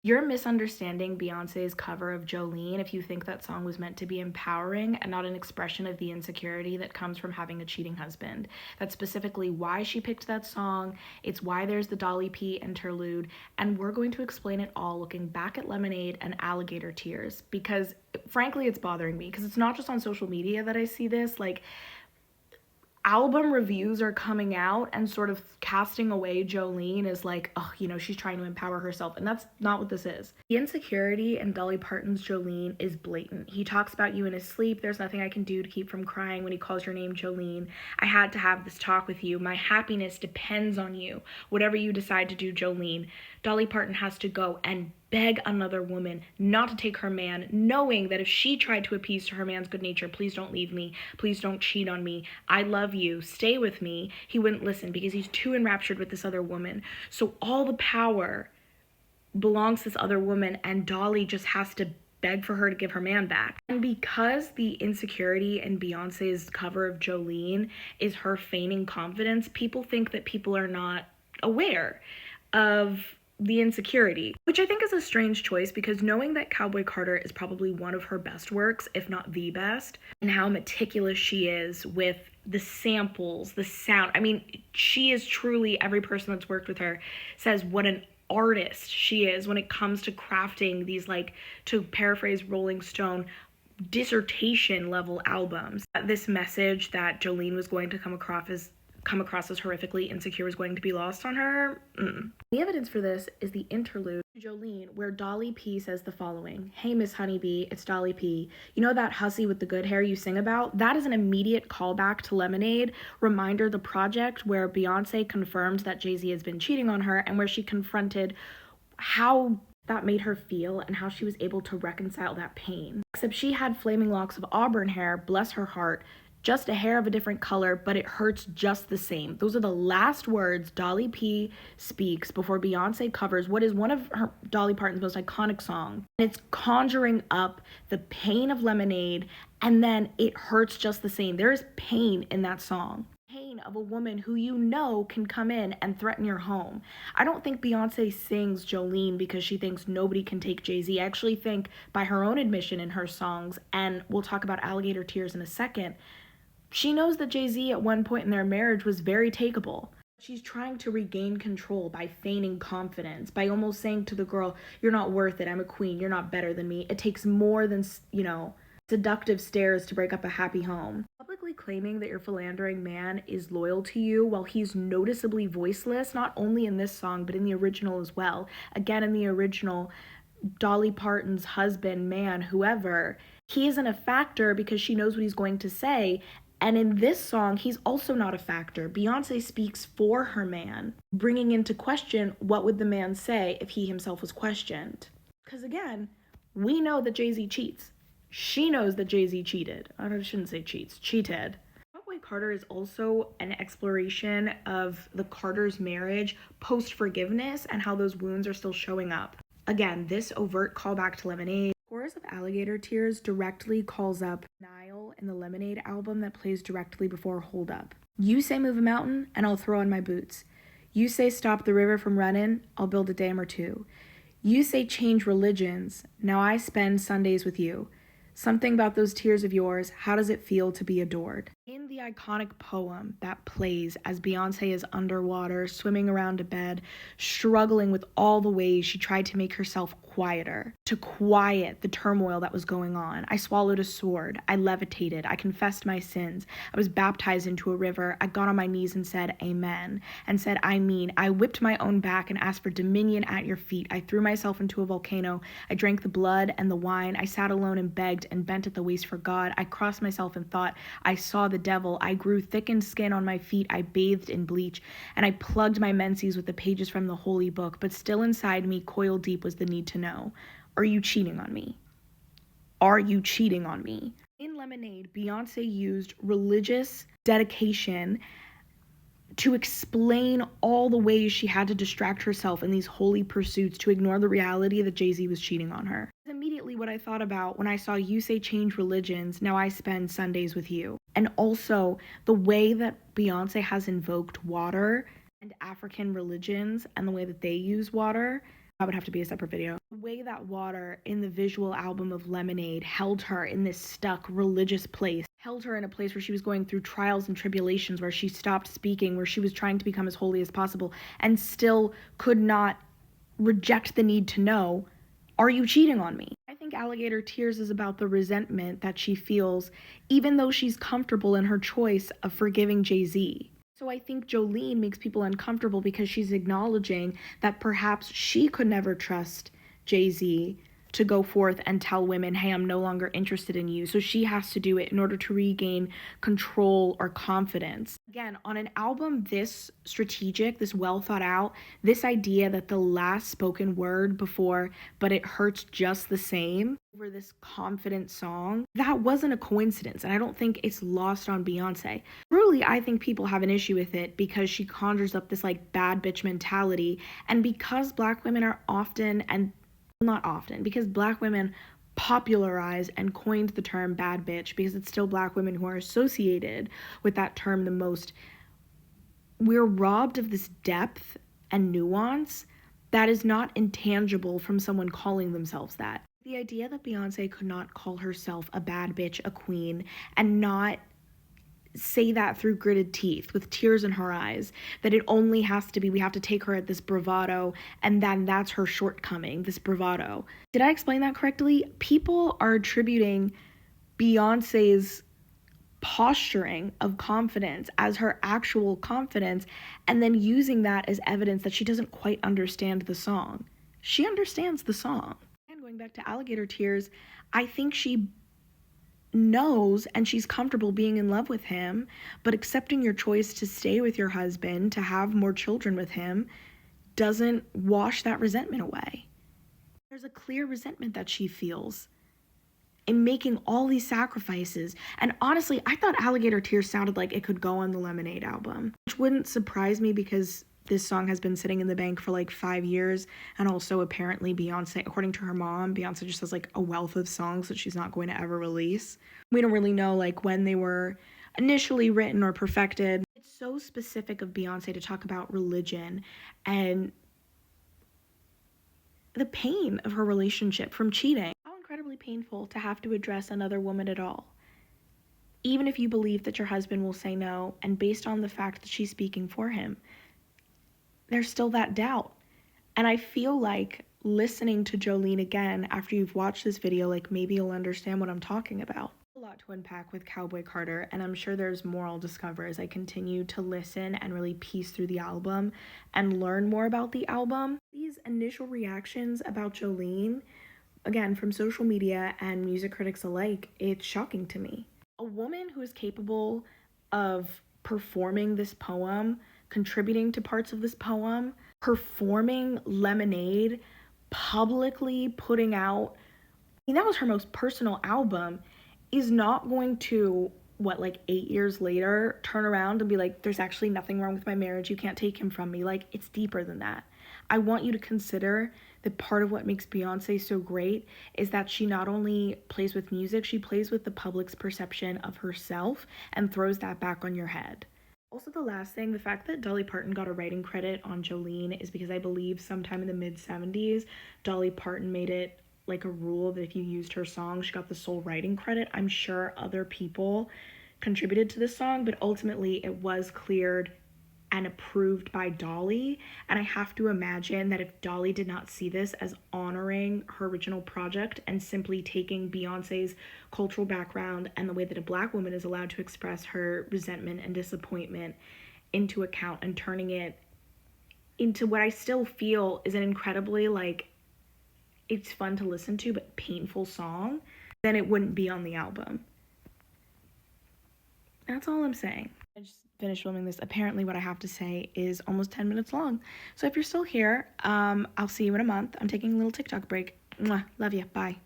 You're misunderstanding Beyoncé's cover of Jolene if you think that song was meant to be empowering and not an expression of the insecurity that comes from having a cheating husband. That's specifically why she picked that song. It's why there's the Dolly P interlude, and we're going to explain it all looking back at Lemonade and Alligator Tears because frankly it's bothering me because it's not just on social media that I see this. Like, album reviews are coming out and sort of casting away Jolene as like, oh, she's trying to empower herself. And that's not what this is. The insecurity in Dolly Parton's Jolene is blatant. He talks about you in his sleep. There's nothing I can do to keep from crying when he calls your name Jolene. I had to have this talk with you. My happiness depends on you. Whatever you decide to do, Jolene. Dolly Parton has to go and beg another woman not to take her man, knowing that if she tried to appease to her man's good nature, please don't leave me, please don't cheat on me, I love you, stay with me, he wouldn't listen because he's too enraptured with this other woman. So all the power belongs to this other woman, and Dolly just has to beg for her to give her man back. And because the insecurity in Beyonce's cover of Jolene is her feigning confidence, people think that people are not aware of the insecurity, which I think is a strange choice because knowing that Cowboy Carter is probably one of her best works, if not the best, and how meticulous she is with the samples, the sound. I mean, she is truly, every person that's worked with her says what an artist she is when it comes to crafting these, like, to paraphrase Rolling Stone, dissertation level albums. This message that Jolene was going to come across as horrifically insecure was going to be lost on her. The evidence for this is the interlude to Jolene, where Dolly P says the following: "Hey, Miss Honeybee, it's Dolly P. You know that hussy with the good hair you sing about? That is an immediate callback to Lemonade, reminder the project where Beyonce confirmed that Jay-Z has been cheating on her and where she confronted how that made her feel and how she was able to reconcile that pain. Except she had flaming locks of auburn hair, bless her heart, just a hair of a different color, but it hurts just the same." Those are the last words Dolly P speaks before Beyonce covers what is one of Dolly Parton's most iconic songs. And it's conjuring up the pain of Lemonade, and then it hurts just the same. There is pain in that song. Pain of a woman who can come in and threaten your home. I don't think Beyonce sings Jolene because she thinks nobody can take Jay-Z. I actually think, by her own admission in her songs, and we'll talk about Alligator Tears in a second, she knows that Jay-Z at one point in their marriage was very takeable. She's trying to regain control by feigning confidence, by almost saying to the girl, "You're not worth it, I'm a queen, you're not better than me." It takes more than, seductive stares to break up a happy home. Publicly claiming that your philandering man is loyal to you while he's noticeably voiceless, not only in this song, but in the original as well. Again, in the original, Dolly Parton's husband, man, whoever, he isn't a factor because she knows what he's going to say. And in this song, he's also not a factor. Beyonce speaks for her man, bringing into question what would the man say if he himself was questioned. Because again, we know that Jay-Z cheats. She knows that Jay-Z cheated. I shouldn't say cheats, cheated. Cowboy Carter is also an exploration of the Carters' marriage post-forgiveness and how those wounds are still showing up. Again, this overt callback to Lemonade. The chorus of Alligator Tears directly calls up Nile in the Lemonade album that plays directly before Hold Up. You say move a mountain, and I'll throw on my boots. You say stop the river from running, I'll build a dam or two. You say change religions, now I spend Sundays with you. Something about those tears of yours, how does it feel to be adored? In the iconic poem that plays as Beyonce is underwater, swimming around a bed, struggling with all the ways she tried to make herself quieter, to quiet the turmoil that was going on. I swallowed a sword. I levitated. I confessed my sins. I was baptized into a river. I got on my knees and said, amen, and said, I mean. I whipped my own back and asked for dominion at your feet. I threw myself into a volcano. I drank the blood and the wine. I sat alone and begged and bent at the waist for God. I crossed myself and thought. I saw the devil. I grew thickened skin on my feet. I bathed in bleach, and I plugged my menses with the pages from the holy book. But still inside me, coiled deep, was the need to know. Are you cheating on me? Are you cheating on me? In Lemonade, Beyonce used religious dedication to explain all the ways she had to distract herself in these holy pursuits to ignore the reality that Jay-Z was cheating on her. That's immediately what I thought about when I saw You Say Change Religions, Now I Spend Sundays with You. And also the way that Beyonce has invoked water and African religions and the way that they use water That would have to be a separate video. The way that Water in the visual album of Lemonade held her in this stuck religious place, held her in a place where she was going through trials and tribulations, where she stopped speaking, where she was trying to become as holy as possible, and still could not reject the need to know, are you cheating on me? I think Alligator Tears is about the resentment that she feels, even though she's comfortable in her choice of forgiving Jay-Z. So I think Jolene makes people uncomfortable because she's acknowledging that perhaps she could never trust Jay-Z to go forth and tell women, hey, I'm no longer interested in you. So she has to do it in order to regain control or confidence. Again, on an album this strategic, this well thought out, this idea that the last spoken word before, but it hurts just the same, over this confident song, that wasn't a coincidence. And I don't think it's lost on Beyonce. Truly, I think people have an issue with it because she conjures up this like bad bitch mentality. And because Black women are often, and not often, because Black women popularized and coined the term bad bitch, because it's still Black women who are associated with that term the most, we're robbed of this depth and nuance that is not intangible from someone calling themselves that. The idea that Beyonce could not call herself a bad bitch, a queen, and not say that through gritted teeth with tears in her eyes, that it only has to be, we have to take her at this bravado, and then that's her shortcoming, this bravado. Did I explain that correctly? People are attributing Beyonce's posturing of confidence as her actual confidence, and then using that as evidence that she doesn't quite understand the song. She understands the song. And going back to Alligator Tears, I think she knows and she's comfortable being in love with him, but accepting your choice to stay with your husband, to have more children with him, doesn't wash that resentment away. There's a clear resentment that she feels in making all these sacrifices. And honestly, I thought Alligator Tears sounded like it could go on the Lemonade album, which wouldn't surprise me because this song has been sitting in the bank for like 5 years. And also apparently Beyonce, according to her mom, Beyonce just has like a wealth of songs that she's not going to ever release. We don't really know like when they were initially written or perfected. It's so specific of Beyonce to talk about religion and the pain of her relationship from cheating. How incredibly painful to have to address another woman at all. Even if you believe that your husband will say no, and based on the fact that she's speaking for him, there's still that doubt. And I feel like listening to Jolene again after you've watched this video, like maybe you'll understand what I'm talking about. A lot to unpack with Cowboy Carter, and I'm sure there's more I'll discover as I continue to listen and really piece through the album and learn more about the album. These initial reactions about Jolene, again, from social media and music critics alike, it's shocking to me. A woman who is capable of performing this poem, contributing to parts of this poem, performing Lemonade, publicly putting out, I mean, that was her most personal album, is not going to, like 8 years later, turn around and be like, there's actually nothing wrong with my marriage, you can't take him from me. Like, it's deeper than that. I want you to consider that part of what makes Beyonce so great is that she not only plays with music, she plays with the public's perception of herself and throws that back on your head. Also, the last thing, the fact that Dolly Parton got a writing credit on Jolene is because I believe sometime in the mid-70s, Dolly Parton made it like a rule that if you used her song, she got the sole writing credit. I'm sure other people contributed to this song, but ultimately it was cleared and approved by Dolly. And I have to imagine that if Dolly did not see this as honoring her original project and simply taking Beyonce's cultural background and the way that a Black woman is allowed to express her resentment and disappointment into account and turning it into what I still feel is an incredibly, like, it's fun to listen to but painful song, then it wouldn't be on the album. That's all I'm saying. I just finished filming this. Apparently what I have to say is almost 10 minutes long. So if you're still here, I'll see you in a month. I'm taking a little TikTok break. Mwah. Love you. Bye.